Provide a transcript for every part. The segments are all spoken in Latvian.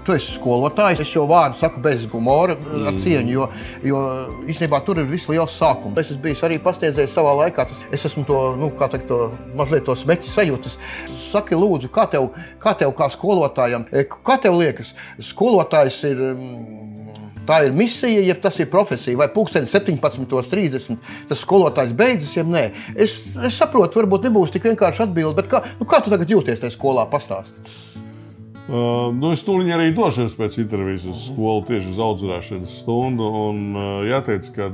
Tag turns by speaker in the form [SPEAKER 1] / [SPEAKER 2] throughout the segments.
[SPEAKER 1] tu esi skolotājs, es šo vārdu saku bez humora, ar cieņu, jo īstenībā tur ir viss liels sākums. Es esmu bijis arī pasniedzējis savā laikā, es esmu to, kā teikt, mazliet to smeķi sajūtas. Saki, lūdzu, kā tev kā skolotājam, kā tev liekas, skolotājs ir, tā ir misija, jeb tas ir profesija, vai pulksteni 17:30 tas skolotājs beidzas, jeb nē. Es saprotu, varbūt nebūs tik vienkārši atbildi, bet kā tu tagad jūties tajā skolā, pastāsti?
[SPEAKER 2] Es tūliņ arī došos pēc intervijas uz skolu tieši uz audzināšanas stundu, un jāteic, ka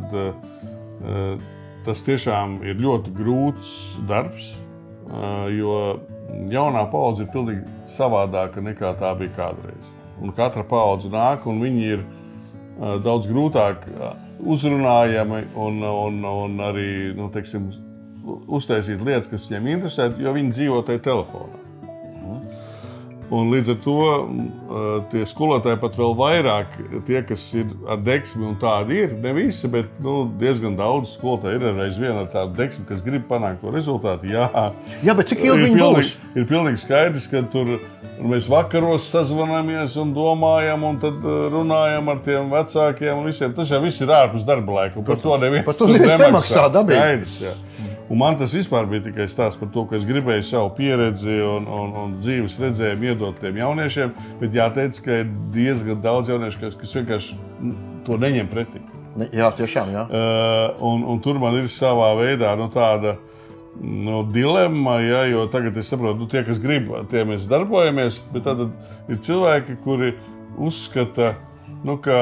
[SPEAKER 2] tas tiešām ir ļoti grūts darbs, jo jaunā paudze ir pilnīgi savādāka nekā tā bija kādreiz. Un katra paudze nāk, un viņi ir daudz grūtāk uzrunājami un arī, teiksim, uztaisīt lietas, kas viņiem interesē, jo viņi dzīvo tajā telefonā. Un līdz ar to tie skolotāji pat vēl vairāk, tie, kas ir ar deksmi, un tādi ir, ne visi, bet diezgan daudz skolotāji ir aizvien ar tādu deksmi, kas grib panākt to rezultātu. Jā,
[SPEAKER 1] bet cik ilgi viņi būs?
[SPEAKER 2] Ir pilnīgi skaidrs, ka tur mēs vakaros sazvanamies un domājam, un tad runājam ar tiem vecākiem un visiem. Tas jau viss ir ārpus darba laika, un par to neviens tur nemaksā. Skaidrs, jā. Un man tas vispār bija tikai stāsts par to, ka es gribēju savu pieredzi un dzīves redzējumu iedot tiem jauniešiem, bet jāteic, ka ir diezgan daudz jauniešu, kas vienkārši to neņem pretī.
[SPEAKER 1] Jā, tiešām, jā.
[SPEAKER 2] Un tur man ir savā veidā tāda dilemma, ja, jo tagad es saprotu, tie, kas grib, tie mēs darbojamies, bet tad ir cilvēki, kuri uzskata, ka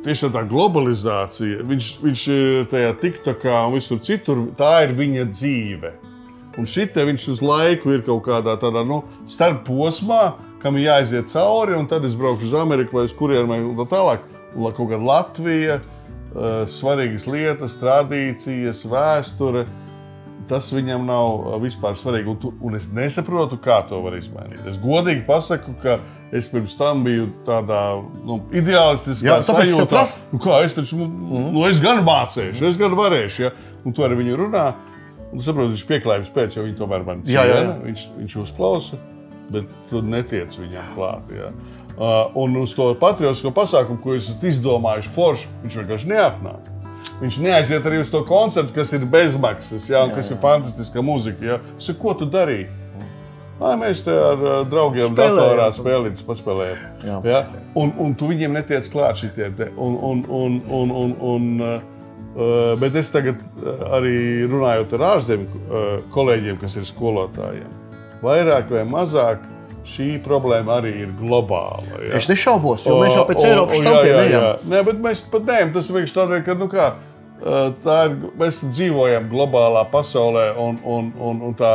[SPEAKER 2] tieši tā globalizācija, viņš ir tajā TikTokā un visur citur, tā ir viņa dzīve. Un šite viņš uz laiku ir kaut kādā tādā, starp posmā, kam ir jāiziet cauri, un tad es braukšu uz Ameriku vai uz kurienu un tā tālāk. Kaut kāda Latvija, svarīgas lietas, tradīcijas, vēsture, tas viņam nav vispār svarīgi. Un es nesaprotu, kā to var izmainīt. Es godīgi pasaku, ka es pirms tam biju tādā ideālistiskā sajūtā. Es taču, es gan mācēšu, es gan varēšu, ja? Un to ar viņu runā. Un tu saproti, viņš pieklājības pēc, jo viņi tomēr mani ciena. Viņš uzklausa, bet tu netiec viņam klāt. Ja? Un uz to patriotisko pasākumu, ko jūs esat izdomājuši forši, viņš vienkārši neatnāk. Viņš neaiziet arī uz to koncertu, kas ir bezmaksas, ja, un kas ir fantastiska muzika. Ja. Es saku, ko tu darīji? Mēs te ar draugiem datorā spēlītas paspēlējam. Ja. Un tu viņiem netiec klāt šitiem te. Bet es tagad arī runājot ar ārzemju kolēģiem, kas ir skolotājiem, vairāk vai mazāk šī problēma arī ir globāla. Ja?
[SPEAKER 1] Es nešaubos, jo mēs jau pēc Eiropas štampiem nejām.
[SPEAKER 2] Nē, bet mēs pat nejām. Tas vienkārši tādēļ, ka mēs dzīvojam globālā pasaulē un tā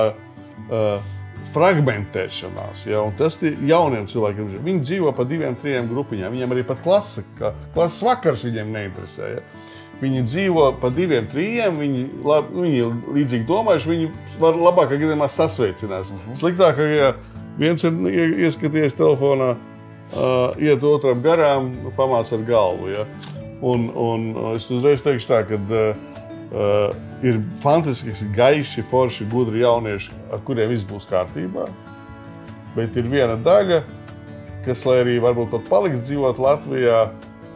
[SPEAKER 2] fragmentēšanās. Ja? Un tas jauniem cilvēkiem, viņi dzīvo pa 2-3 grupiņām. Viņiem arī pat klases vakars viņiem neinteresē. Ja? Viņi dzīvo pa 2-3, viņi līdzīgi domājuši, viņi var labākā gadījumā sasveicinās. Sliktākajā viens ir ieskatījies telefonā, iet otram garām, pamāc ar galvu. Ja? Un es uzreiz teikšu tā, ka ir fantastiski gaiši, forši, gudri jaunieši, ar kuriem viss būs kārtībā. Bet ir viena daļa, kas, lai arī varbūt pat paliks dzīvot Latvijā,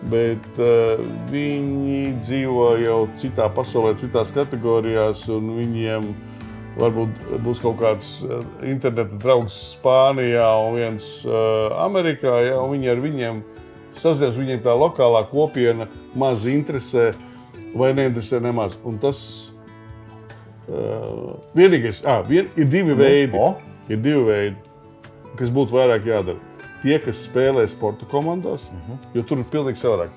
[SPEAKER 2] bet viņi dzīvo jau citā pasaulē, citās kategorijās, un viņiem varbūt būs kaut kāds interneta draugs Spānijā un viens Amerikā, ja, un viņi ar viņiem sazināties, viņiem tā lokālā kopiena maz interesē vai neinteresē nemaz. Un tas vienīgais, ir divi veidi, kas būtu vairāk jādara. Tie, kas spēlē sporta komandās, jo tur ir pilnīgi savādāk.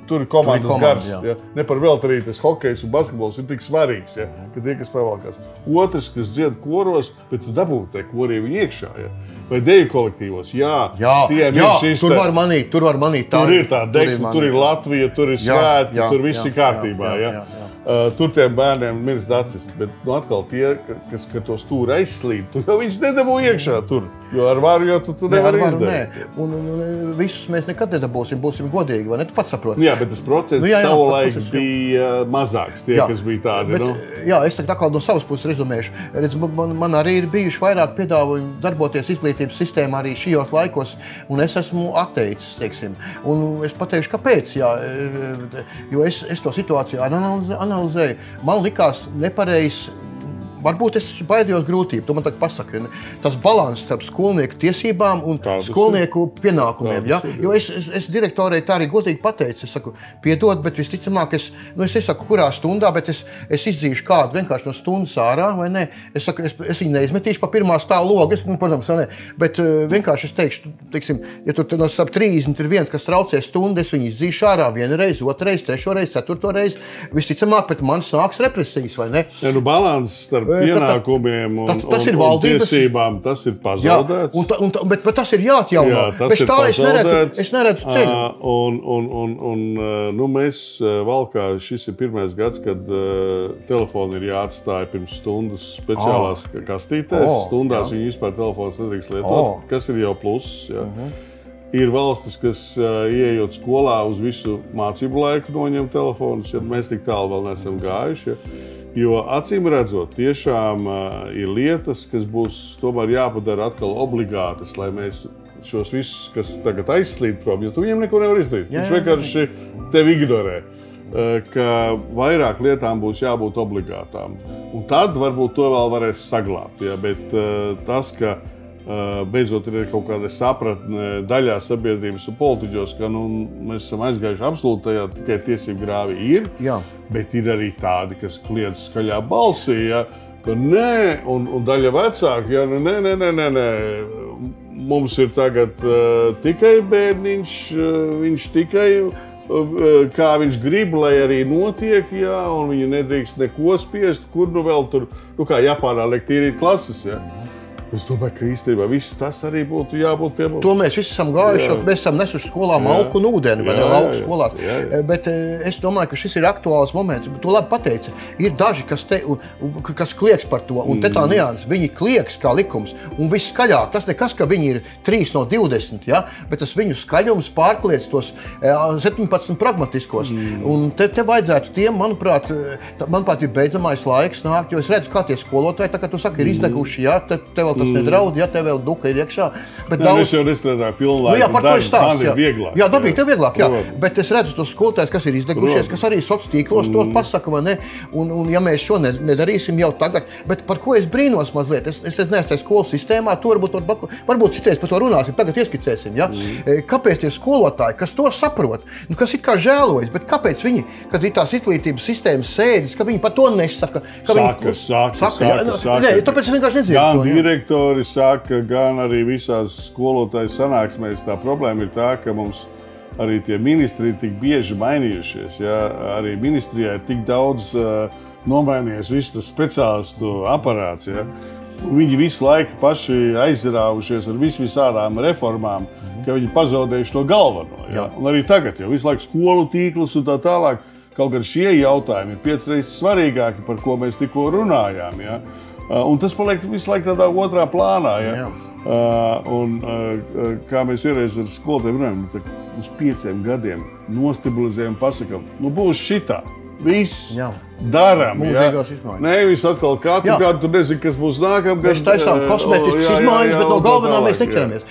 [SPEAKER 2] Tur ir komandas gars. Ja? Ne par velti arī tas hokejs un basketbols ir tik svarīgs, ja? Ka tie, kas pavalkās. Otrs, kas dzied koros, bet tu dabūtu tai korī viņu iekšā. Ja? Vai deju kolektīvos. Jā,
[SPEAKER 1] tur var manīt.
[SPEAKER 2] Tur ir tā deksme, tur ir Latvija, tur ir svētki, tur viss ir kārtībā. Ja? Tur tiem bērniem mirst acis, bet atkal tie, kas to stūri aizslīd, tu jau viņus nedabū iekšā tur, jo ar varu jau tu nevari izdarīt.
[SPEAKER 1] Un visus mēs nekad nedabūsim, būsim godīgi, vai ne? Tu pats saproti.
[SPEAKER 2] Jā, bet tas procents savulaik bija mazāks, tie, kas bija tādi.
[SPEAKER 1] Jā, es tā kā no savas puses rezumēšu. Redz, man arī ir bijuši vairāk piedāvājumi darboties izglītības sistēmā arī šajos laikos, un es esmu atteicis, teiksim. Un es pateikšu, kāpēc, jā, jo es to situāciju analizēju. Man likās nepareizs, varbūt es baidījos grūtību, to man tagad pasaka. Tas balans starp skolnieku tiesībām un skolnieku pienākumiem. Ja? Jo es direktorei tā arī godīgi pateicu. Es saku, piedod, bet visticamāk, es nesaku, kurā stundā, bet es izdzīšu kādu vienkārši no stundas ārā, vai ne? Es saku, es viņu neizmetīšu pa pirmā stāva logu, protams, ne? Bet vienkārši es teikšu, teiksim, ja tur no ap 30 ir viens, kas traucē stundu, es viņu izdzīšu ārā vienreiz, otrreiz, trešoreiz, ceturtoreiz. Visticamāk, pēc manis nāks represijas, vai ne?
[SPEAKER 2] Ja, balans starp pienākumiem un tiesībām, tas ir pazaudēts.
[SPEAKER 1] Jā, bet tas ir jāatjauno.
[SPEAKER 2] Jā, tas ir pazaudēts.
[SPEAKER 1] Es neredzu ceļu.
[SPEAKER 2] Mēs valkā, šis ir pirmais gads, kad telefoni ir jāatstāja pirms stundas speciālās kastītēs. Stundās viņi vispār telefons nedrīkst lietot, kas ir jau pluss. Ir valstis, kas ieejot skolā uz visu mācību laiku noņem telefonus, ja mēs tik tālu vēl neesam gājuši. Jo acīm redzot, tiešām ir lietas, kas būs tomēr jāpadara atkal obligātas, lai mēs šos visus, kas tagad aizslīd prom, jo tu viņiem neko nevar izdarīt. Viņš vienkārši tevi ignorē, ka vairāk lietām būs jābūt obligātām. Un tad varbūt to vēl varēs saglābt, ja? Bet tas, ka beidzot ir kaut kāda sapratne daļā sabiedrības un politiķos, ka mēs esam aizgājuši absolūtajā tikai tiesību grāvī ir, bet ir arī tādi, kas kliedz skaļā balsī, ka nē, un daļa vecāki, nē, mums ir tagad tikai bērniņš, viņš tikai kā viņš grib, lai arī notiek, un viņi nedrīkst neko spiest, kur vēl tur, kā Japānā liek tīrīt klases, Es domāju, ka īstenībā viss tas arī būtu jābūt pie mums.
[SPEAKER 1] To mēs visi esam gājuši, mēs esam nesuši skolā malku un ūdeni, vai ne, lauku skolās. Bet es domāju, ka šis ir aktuāls moments. To labi pateica. Ir daži, kas klieks par to, un te tā nianses. Viņi klieks kā likums, un viss skaļāk. Tas nekas, ka viņi ir 3 no 20, bet tas viņu skaļums pārkliedz tos 17 pragmatiskos. Un te vajadzētu tiem, manuprāt, ir beidzamais laiks nākt, jo es redzu, kā tie skolotāji, tā kā tu saki, ir izdeguši, te vēl tas nedraud, te vēl duka ir iekšā.
[SPEAKER 2] Es jau nestrādāju pilnlaiku, man ir vieglāk.
[SPEAKER 1] Jā, dabīgi, tev vieglāk, bet es redzu tos skolotājus, kas ir izdegušies, kas arī sociālos tīklos to pasaka, vai ne? Un ja mēs šo nedarīsim jau tagad, bet par ko es brīnos mazliet, es neesmu skolas sistēmā, to varbūt citreiz par to runāsim, tagad ieskicēsim, Kāpēc tie skolotāji, kas to saprot, kas ir kā žēlojas, bet kāpēc viņi, kad ir tās izglītības sistēmas sēdes, ka viņi par to nesaka? Nē, tāpēc es vienkārši nedzirdu to.
[SPEAKER 2] Direktori saka, gan arī visās skolotāju sanāksmēs tā problēma ir tā, ka mums arī tie ministri ir tik bieži mainījušies. Arī ministrijā ir tik daudz nomainījies viss tas speciālistu aparāts. Viņi visu laiku paši aizrāvušies ar visādām reformām, ka viņi pazaudējuši to galveno. Un arī tagad jau visu laiku skolu tīklus un tā tālāk. Kaut gan šie jautājumi ir 5 reizes svarīgāki, par ko mēs tikko runājām. Un tas paliek visu laiku tādā otrā plānā. Kā mēs vienreiz ar skolotājiem runājam, uz 5 gadiem nostabilizējam, pasakam, būs šitā. Viss darām. Nevis atkal katru gadu, tu nezini, kas būs nākamgad.
[SPEAKER 1] Mēs taisām kosmētiskas izmaiņas, bet no galvenā mēs neķeramies.